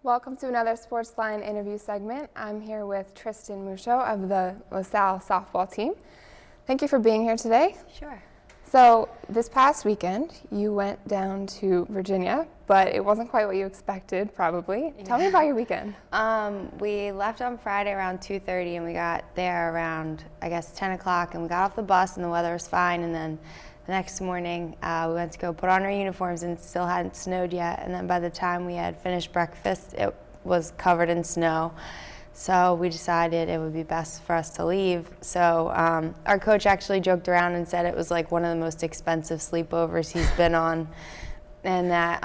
Welcome to another SportsLine Interview segment. I'm here with Tristan Musho of the Salle softball team. Thank you for being here today. Sure. So this past weekend, you went down to Virginia, but it wasn't quite what you expected, probably. Yeah. Tell me about your weekend. We left on Friday around 2:30, and we got there around, 10 o'clock, and we got off the bus, and the weather was fine, and then the next morning, we went to go put on our uniforms, and it still hadn't snowed yet, and then by the time we had finished breakfast, it was covered in snow. So we decided it would be best for us to leave. So our coach actually joked around and said it was like one of the most expensive sleepovers he's been on, and that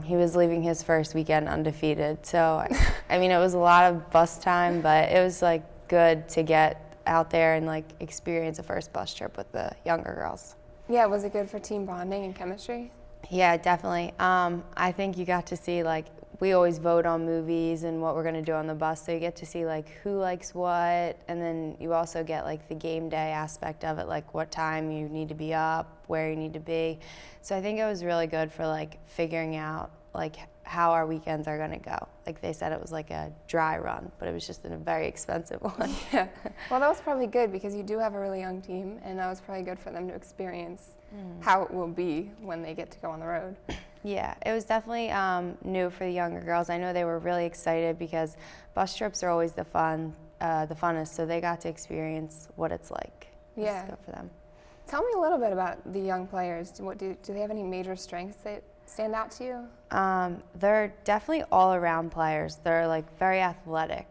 he was leaving his first weekend undefeated. So, I mean, it was a lot of bus time, but it was like good to get out there and like experience a first bus trip with the younger girls. Yeah, was it good for team bonding and chemistry? Yeah, definitely. I think you got to see, like, we always vote on movies and what we're going to do on the bus, so you get to see, like, who likes what, and then you also get, like, the game day aspect of it, like what time you need to be up, where you need to be. So I think it was really good for, like, figuring out, like, how our weekends are going to go. Like, they said it was like a dry run, but it was just a very expensive one. Yeah. Well, that was probably good because you do have a really young team, and that was probably good for them to experience how it will be when they get to go on the road. Yeah, it was definitely new for the younger girls. I know they were really excited because bus trips are always the funnest, so they got to experience what it's like. Yeah. It's good for them. Tell me a little bit about the young players. Do they have any major strengths that stand out to you? They're definitely all-around players. They're like very athletic.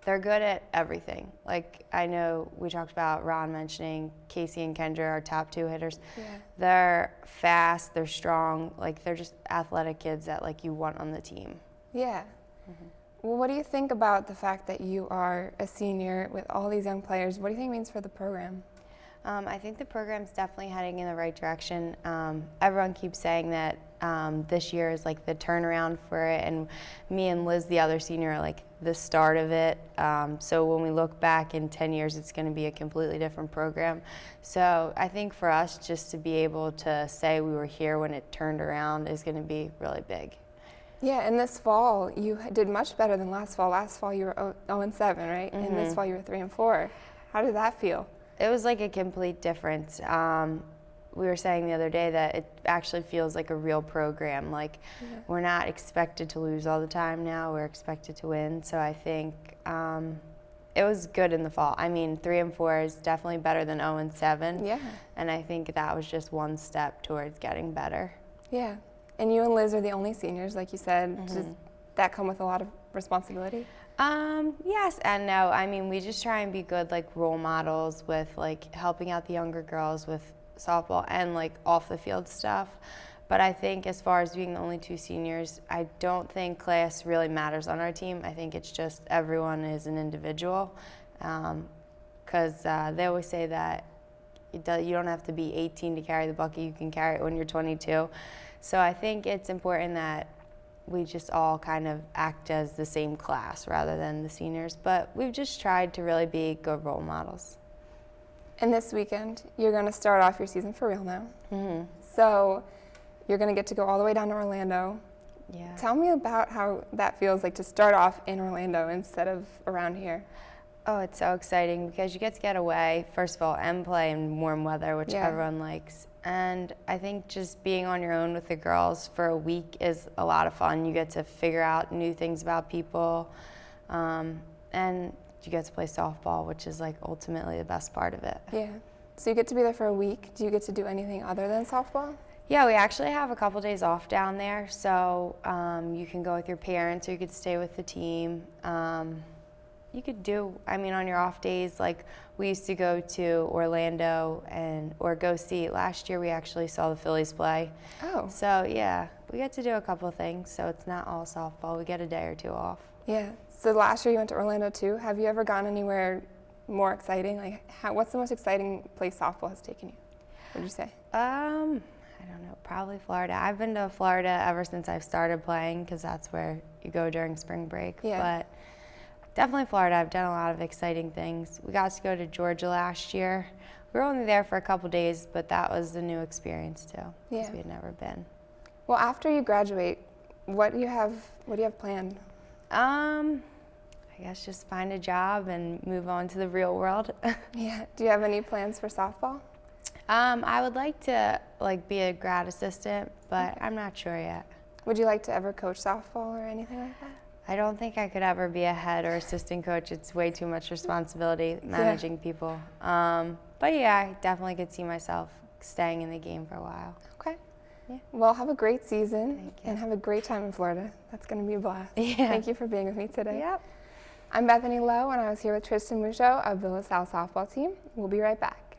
They're good at everything. Like, I know we talked about Ron mentioning Casey and Kendra, our top two hitters. Yeah. They're fast, they're strong, like they're just athletic kids that like you want on the team. Yeah. Mm-hmm. Well, what do you think about the fact that you are a senior with all these young players? What do you think it means for the program? I think the program's definitely heading in the right direction. Everyone keeps saying that this year is like the turnaround for it, and me and Liz, the other senior, are like the start of it. So when we look back in 10 years, it's going to be a completely different program. So I think for us, just to be able to say we were here when it turned around is going to be really big. Yeah, and this fall, you did much better than last fall. Last fall, you were 0-7, right? Mm-hmm. And this fall, you were 3-4. How did that feel? It was like a complete difference. We were saying the other day that it actually feels like a real program. Like, we're not expected to lose all the time now. We're expected to win. So I think it was good in the fall. I mean, 3-4 is definitely better than 0-7. Yeah. And I think that was just one step towards getting better. Yeah. And you and Liz are the only seniors, like you said. Mm-hmm. Does that come with a lot of responsibility? Yes and no. I mean, we just try and be good, like, role models with, like, helping out the younger girls with softball and, like, off the field stuff. But I think as far as being the only two seniors, I don't think class really matters on our team. I think it's just everyone is an individual, because they always say that you don't have to be 18 to carry the bucket. You can carry it when you're 22. So I think it's important that we just all kind of act as the same class rather than the seniors. But we've just tried to really be good role models. And this weekend, you're going to start off your season for real now. Mm-hmm. So you're going to get to go all the way down to Orlando. Yeah. Tell me about how that feels like to start off in Orlando instead of around here. Oh, it's so exciting because you get to get away, first of all, and play in warm weather, which everyone likes. And I think just being on your own with the girls for a week is a lot of fun. You get to figure out new things about people, and you get to play softball, which is like ultimately the best part of it. Yeah. So you get to be there for a week. Do you get to do anything other than softball? Yeah, we actually have a couple days off down there, so you can go with your parents or you could stay with the team. You could do, on your off days, like we used to go to Orlando or go see. Last year we actually saw the Phillies play. Oh. So yeah, we get to do a couple of things, so it's not all softball. We get a day or two off. Yeah. So last year you went to Orlando too. Have you ever gone anywhere more exciting? Like, what's the most exciting place softball has taken you? What would you say? I don't know, probably Florida. I've been to Florida ever since I've started playing because that's where you go during spring break. Yeah. But definitely Florida. I've done a lot of exciting things. We got to go to Georgia last year. We were only there for a couple days, but that was a new experience too. Yeah. Because we had never been. Well, after you graduate, What do you have planned? I guess just find a job and move on to the real world. Yeah. Do you have any plans for softball? I would like to be a grad assistant, but I'm not sure yet. Would you like to ever coach softball or anything like that? I don't think I could ever be a head or assistant coach. It's way too much responsibility managing people. But yeah, I definitely could see myself staying in the game for a while. Okay. Yeah. Well, have a great season. Thank you. And have a great time in Florida. That's going to be a blast. Yeah. Thank you for being with me today. Yep. I'm Bethany Lowe, and I was here with Tristan Musho of the LaSalle softball team. We'll be right back.